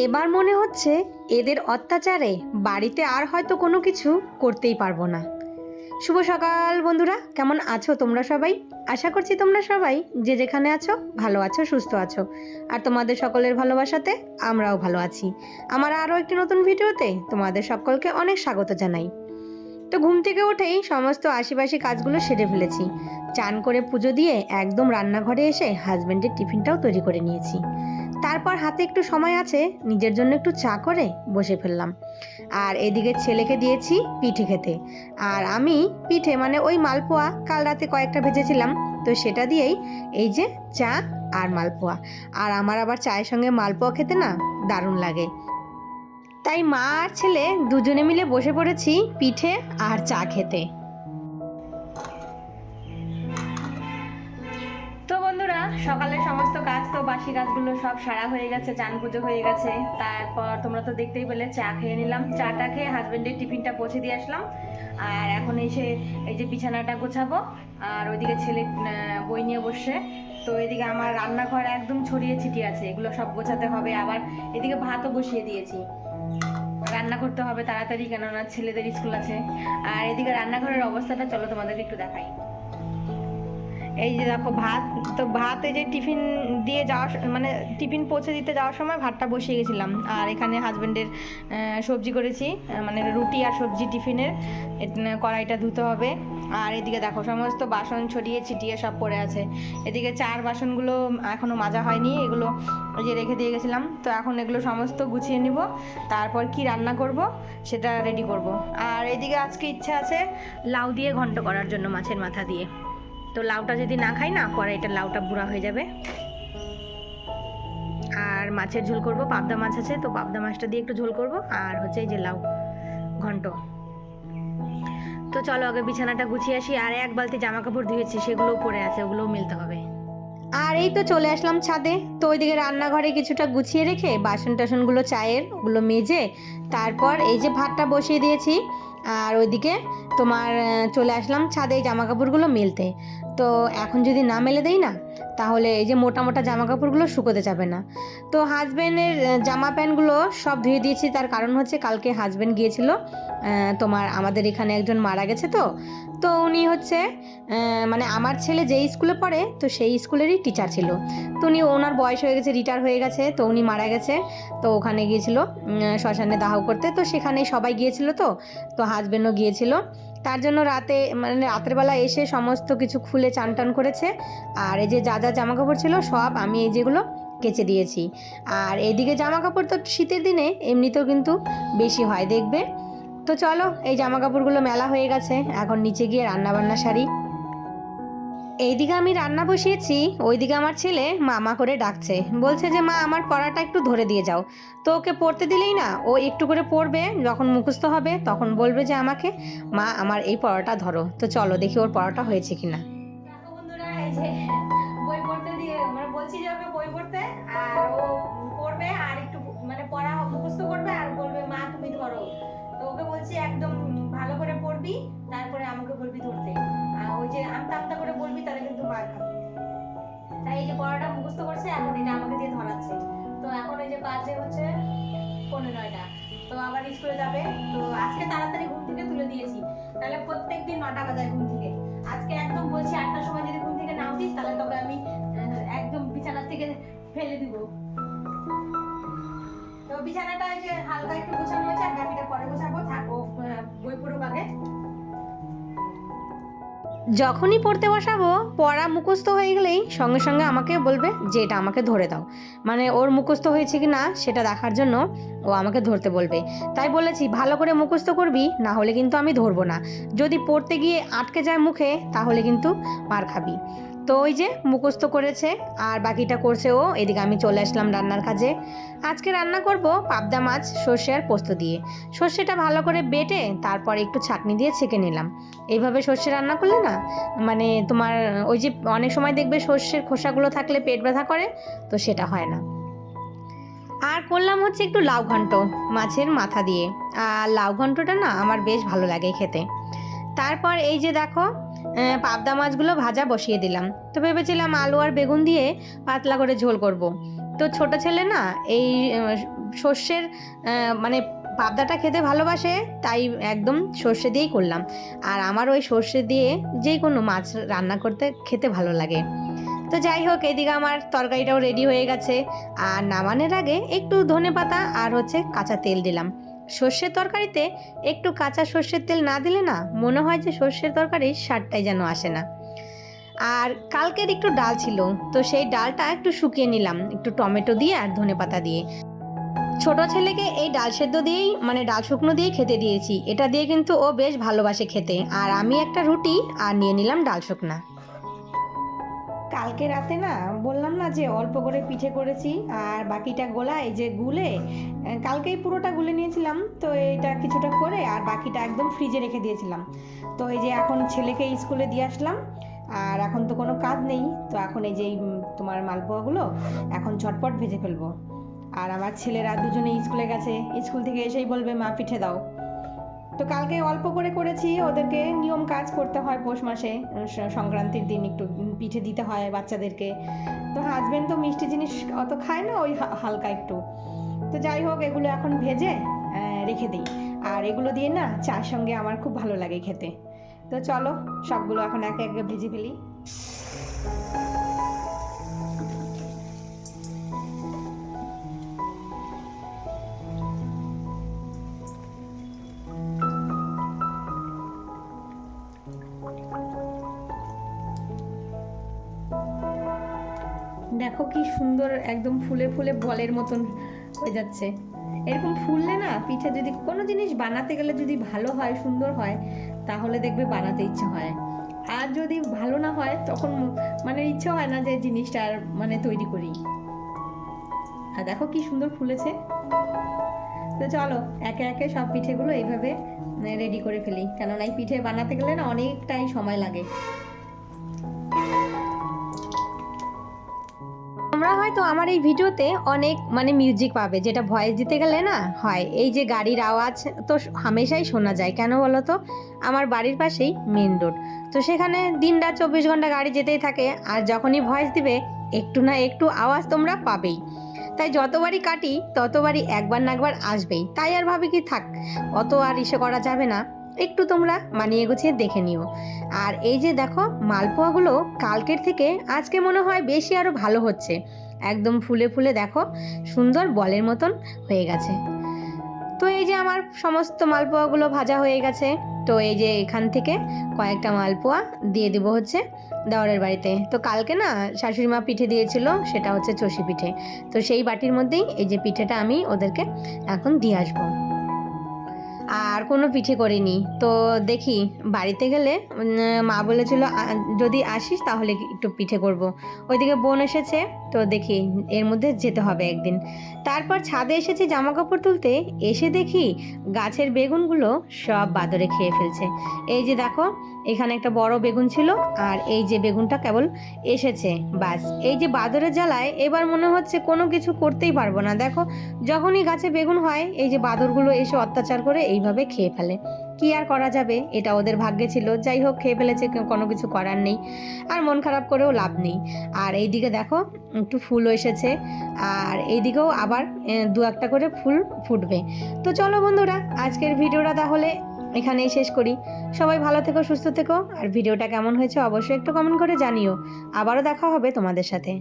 এবার মনে হচ্ছে এদের অত্যাচারে বাড়িতে আর হয়তো কোনো কিছু করতেই পারবো না। শুভ সকাল বন্ধুরা, কেমন আছো তোমরা সবাই? আশা করছি তোমরা সবাই যে যেখানে আছো ভালো আছো, সুস্থ আছো। আর তোমাদের সকলের ভালোবাসাতে আমরাও ভালো আছি। আমার আরও একটি নতুন ভিডিওতে তোমাদের সকলকে অনেক স্বাগত জানাই। তো ঘুম থেকে উঠেই সমস্ত আশিপাশি কাজগুলো সেরে ফেলেছি। চান করে পুজো দিয়ে একদম রান্নাঘরে এসে হাজব্যান্ডের টিফিনটাও তৈরি করে নিয়েছি। তারপর হাতে একটু সময় আছে, নিজের জন্য একটু চা করে বসে ফেললাম। আর এদিকে ছেলেকে দিয়েছি পিঠে খেতে। আর আমি পিঠে মানে ওই মালপোয়া কাল রাতে কয়েকটা ভেজেছিলাম, তো সেটা দিয়েই এই যে চা আর মালপোয়া। আর আমার আবার চায়ের সঙ্গে মালপোয়া খেতে না দারুণ লাগে। তাই মা আর ছেলে দুজনে মিলে বসে পড়েছি পিঠে আর চা খেতে। তো বন্ধুরা, সকালের সমস্ত কাজ তো বাসি কাজগুলো সব সারা হয়ে গেছে, চান পুজো হয়ে গেছে। তারপর তোমরা তো দেখতেই পেলে চা খেয়ে নিলাম। চাটা খেয়ে হাজব্যান্ডের টিফিনটা পৌঁছে দিয়ে আসলাম। আর এখন এসে এই যে বিছানাটা গোছাবো, আর ওইদিকে ছেলে বই নিয়ে বসে। তো এদিকে আমার রান্নাঘর একদম ছড়িয়ে ছিটিয়ে আছে, এগুলো সব গোছাতে হবে। আবার এদিকে ভাতও বসিয়ে দিয়েছি, রান্না করতে হবে তাড়াতাড়ি, কেননা ছেলেদের স্কুল আছে। আর এদিকে রান্নাঘরের অবস্থাটা চলো তোমাদেরকে একটু দেখাই। এই যে দেখো ভাত, তো ভাত এই যে টিফিন দিয়ে যাওয়ার মানে টিফিন পৌঁছে দিতে যাওয়ার সময় ভাতটা বসিয়ে গেছিলাম। আর এখানে হাজব্যান্ডের সবজি করেছি, মানে রুটি আর সবজি টিফিনের কড়াইটা ধুতে হবে। আর এদিকে দেখো সমস্ত বাসন ছড়িয়ে ছিটিয়ে সব পড়ে আছে। এদিকে চার বাসনগুলো এখনও মাজা হয়নি, এগুলো ওই যে রেখে দিয়ে গেছিলাম। তো এখন এগুলো সমস্ত গুছিয়ে নিব, তারপর কি রান্না করব সেটা রেডি করব। আর এদিকে আজকে ইচ্ছা আছে লাউ দিয়ে ঘন্ট করার জন্য, মাছের মাথা দিয়ে। তো লাউটা যদি না খাই না, পরে এটা লাউটা বুড়া হয়ে যাবে। আর মাছের ঝোল করব, পাবদা মাছ আছে, তো পাবদা মাছটা দিয়ে একটু ঝোল করব। আর হচ্ছে এই যে লাউ ঘন্ট। তো চলো আগে বিছানাটা গুছিয়ে আসি। আর এক বালতি জামা কাপড় ধুয়েছি, সেগুলোও পড়ে আছে, ওগুলোও মেলতে হবে। আর এই তো চলে আসলাম ছাদে। তো ওইদিকে রান্নাঘরে কিছুটা গুছিয়ে রেখে বাসন টাসনগুলো চায়ের ওগুলো মেজে তারপর এই যে ভাতটা বসিয়ে দিয়েছি। আর ওইদিকে তোমার চলে আসলাম ছাদে জামা কাপড়গুলো মেলতে। তো এখন যদি না মেলে দেই না, তাহলে এই যে মোটা মোটা জামা কাপড়গুলো শুকোতে যাবে না। তো হাজব্যান্ডের জামা প্যান্টগুলো সব ধুয়ে দিয়েছি, তার কারণ হচ্ছে কালকে হাজব্যান্ড গিয়েছিল তোমার আমাদের এখানে একজন মারা গেছে। তো উনি হচ্ছে মানে আমার ছেলে যেই স্কুলে পড়ে তো সেই স্কুলেরই টিচার ছিল। তো উনি, ওনার বয়স হয়ে গেছে, রিটায়ার হয়ে গেছে, তো উনি মারা গেছে। তো ওখানে গিয়েছিল শ্মশানে দাহ করতে, তো সেখানে সবাই গিয়েছিল। তো হাজব্যান্ডও গিয়েছিল। তার জন্য রাতে মানে রাতের বেলা এসে সমস্ত কিছু খুলে চান টান করেছে। আর এই যে যা যা জামা কাপড় ছিল সব আমি এই যেগুলো কেচে দিয়েছি। আর এইদিকে জামা কাপড় তো শীতের দিনে এমনিতেও কিন্তু বেশি হয় দেখবে। তো চলো এই জামা কাপড়গুলো মেলা হয়ে গেছে, এখন নিচে গিয়ে রান্না বান্না সারি। এইদিকে আমি রান্না বসিয়েছি, ওইদিকে আমার ছেলে মামা করে ডাকছে, বলছে যে মা আমার পড়াটা একটু ধরে দিয়ে যাও। তো ওকে পড়তে দিলেই না, ও একটু করে পড়বে, যখন মুখস্থ হবে তখন বলবে যে আমাকে মা আমার এই পড়াটা ধরো। তো চলো দেখি ওর পড়াটা হয়েছে কিনা। দেখো বন্ধুরা, এই যে বই পড়তে দিয়ে মানে বলছি যে ওকে বই পড়তে, আর ও পড়বে আর একটু মানে পড়া মুখস্থ করবে আর বলবে মা তুমি ধরো। তো ওকে বলছি একদম ভালো করে পড়বি, তারপরে আমাকে বলবি ধরতে। ওই যে আমতা আমতা করে বলবি, তাহলে কিন্তু মার খাবি। তাই এই যে পড়াটা মুখস্থ করছে, এখন এটা আমাকে দিয়ে ধরাচ্ছে। তো এখন এই যে বাজে হচ্ছে 9:15। তো আবার স্কুলে যাবে। তো আজকে তাড়াতাড়ি ঘুম থেকে তুলে দিয়েছি, তাহলে প্রত্যেকদিন 9টা বাজায় ঘুম থেকে। আজকে একদম বলছি 8টার সময় যদি ঘুম থেকে না উঠিস, তাহলে তবে আমি একদম বিছানার থেকে ফেলে দিব। তো বিছানাটা ওই যে হালকা একটু গোছানো হয়েছে, আর বাকিটা পরে গোছাবো। থাকো বই পড়ুক আগে। যখনই পড়তে বসাবো, পড়া মুখস্থ হয়ে গেলেই সঙ্গে সঙ্গে আমাকে বলবে যে এটা আমাকে ধরে দাও, মানে ওর মুখস্থ হয়েছে কি না সেটা দেখার জন্য ও আমাকে ধরতে বলবে। তাই বলেছি ভালো করে মুখস্থ করবি, না হলে কিন্তু আমি ধরবো না। যদি পড়তে গিয়ে আটকে যায় মুখে, তাহলে কিন্তু মার খাবি। তো ওই যে মুখস্থ করেছে আর বাকিটা করছে ও। এদিকে আমি চলে আসলাম রান্নার কাজে। আজকে রান্না করব পাবদা মাছ সর্ষে আর পোস্ত দিয়ে। সর্ষেটা ভালো করে বেটে তারপর একটু ছাঁকনি দিয়ে ছেঁকে নিলাম। এইভাবে সর্ষে রান্না করলে না, মানে তোমার ওই যে অনেক সময় দেখবে সর্ষের খোসাগুলো থাকলে পেট ব্যথা করে, তো সেটা হয় না। আর করলাম হচ্ছে একটু লাউ ঘন্ট মাছের মাথা দিয়ে। আর লাউ ঘন্টটা না আমার বেশ ভালো লাগে খেতে। তারপর এই যে দেখো পাবদা মাছগুলো ভাজা বসিয়ে দিলাম। তো ভেবেছিলাম আলু আর বেগুন দিয়ে পাতলা করে ঝোল করব। তো ছোট ছেলে না এই সর্ষের মানে পাবদাটা খেতে ভালোবাসে, তাই একদম সর্ষে দিয়েই করলাম। আর আমার ওই সর্ষে দিয়ে যে কোনো মাছ রান্না করতে খেতে ভালো লাগে। তো যাই হোক, এদিকে আমার তরকারিটাও রেডি হয়ে গেছে। আর নামানোর আগে একটু ধনেপাতা আর হচ্ছে কাঁচা তেল দিলাম। সর্ষের তরকারিতে একটু কাঁচা সর্ষের তেল না দিলে না মনে হয় যে সর্ষের তরকারির স্বাদটাই যেন আসে না। আর কালকের একটু ডাল ছিল, তো সেই ডালটা একটু শুকিয়ে নিলাম একটু টমেটো দিয়ে আর ধনেপাতা দিয়ে। ছোট ছেলেকে এই ডাল সেদ্ধ দিয়েই মানে ডাল শুকনো দিয়েই খেতে দিয়েছি। এটা দিয়ে কিন্তু ও বেশ ভালোবাসে খেতে। আর আমি একটা রুটি আর নিয়ে নিলাম ডাল শুকনা। কালকে রাতে না বললাম না যে অল্প করে পিঠে করেছি, আর বাকিটা গোলা এই যে গুলে কালকেই পুরোটা গুলে নিয়েছিলাম। তো এইটা কিছুটা করে আর বাকিটা একদম ফ্রিজে রেখে দিয়েছিলাম। তো এই যে এখন ছেলেকে স্কুলে দিয়ে আসলাম, আর এখন তো কোনো কাজ নেই। তো এখন এই যে তোমার মালপোয়াগুলো এখন ঝটপট ভেজে ফেলবো। আর আমার ছেলেরা দুজনে স্কুলে গেছে, স্কুল থেকে এসেই বলবে মা পিঠে দাও। তো কালকে অল্প করে করেছি, ওদেরকে নিয়ম কাজ করতে হয় পৌষ মাসে সংক্রান্তির দিন একটু পিঠে দিতে হয় বাচ্চাদেরকে। তো হাজবেন্ড তো মিষ্টি জিনিস অত খায় না, ওই হালকা একটু। তো যাই হোক, এগুলো এখন ভেজে রেখে দিই। আর এগুলো দিয়ে না চার সঙ্গে আমার খুব ভালো লাগে খেতে। তো চলো সবগুলো এখন একে একে ভেজে ফেলি। দেখো কি সুন্দর একদম ফুলে ফুলে বলের মতন হয়ে যাচ্ছে। এরকম ফুললে না পিঠে যদি কোনো জিনিস বানাতে গেলে যদি ভালো হয় সুন্দর হয় তাহলে দেখবে বানাতে ইচ্ছে হয়। আর যদি ভালো না হয় তখন মানে ইচ্ছে হয় না যে জিনিসটা আর মানে তৈরি করি। আর দেখো কি সুন্দর ফুলেছে। তো চলো একে একে সব পিঠেগুলো এইভাবে রেডি করে ফেলি, কেননা এই পিঠে বানাতে গেলে না অনেকটাই সময় লাগে। তোমরা হয়তো আমার এই ভিডিওতে অনেক মানে মিউজিক পাবে, যেটা ভয়েস দিতে গেলে না হয়। এই যে গাড়ির আওয়াজ তো হামেশাই শোনা যায়, কেন বলো তো? আমার বাড়ির পাশেই মেন রোড, তো সেখানে দিনরাত 24 ঘন্টা গাড়ি যেতেই থাকে। আর যখনই ভয়েস দিবে একটু না একটু আওয়াজ তোমরা পাবেই। তাই যতবারই কাটি ততবারই একবার না একবার আসবেই। তাই আর ভাবি কি থাক, অত আর ইসে করা যাবে না, একটু তোমরা মানিয়ে গুছিয়ে দেখে নিও। আর এই যে দেখো মালপোয়াগুলো কালকের থেকে আজকে মনে হয় বেশি আরও ভালো হচ্ছে। একদম ফুলে ফুলে দেখো সুন্দর বলের মতন হয়ে গেছে। তো এই যে আমার সমস্ত মালপোয়াগুলো ভাজা হয়ে গেছে। তো এই যে এখান থেকে কয়েকটা মালপোয়া দিয়ে দেবো হচ্ছে দেওরের বাড়িতে। তো কালকে না শাশুড়ি মা পিঠে দিয়েছিল, সেটা হচ্ছে চষি পিঠে। তো সেই বাটির মধ্যেই এই যে পিঠেটা আমি ওদেরকে এখন দিয়ে আসবো। আর কোনো পিঠে করিনি। তো দেখি বাড়িতে গেলে মা বলেছিল যদি আসিস তাহলে একটু পিঠে করব। ওইদিকে বোন এসেছে, তো দেখি এর মধ্যে যেতে হবে একদিন। তারপর ছাদে এসেছি জামা কাপড় তুলতে, এসে দেখি গাছের বেগুনগুলো সব বাদরে খেয়ে ফেলছে। এই যে দেখো এখানে একটা বড় বেগুন ছিল, আর এই যে বেগুনটা কেবল এসেছে বাস। এই যে বাদরের জ্বালায় এবার মনে হচ্ছে কোনো কিছু করতেই পারবো না। দেখো যখনই গাছে বেগুন হয় এই যে বাদরগুলো এসে অত্যাচার করে এইভাবে খেয়ে ফেলে। কি আর করা যাবে, এটা ওদের ভাগ্যে ছিল। যাই হোক খেয়ে ফেলেছে, কোনো কিছু করার নেই, আর মন খারাপ করেও লাভ নেই। আর এইদিকে দেখো একটু ফুলও এসেছে, আর এইদিকেও আবার দু একটা করে ফুল ফুটবে। তো চলো বন্ধুরা আজকের ভিডিওটা তাহলে এখানেই শেষ করি। সবাই ভালো থেকো, সুস্থ থেকো। আর ভিডিওটা কেমন হয়েছে অবশ্যই একটু কমেন্ট করে জানিও। আবারও দেখা হবে তোমাদের সাথে।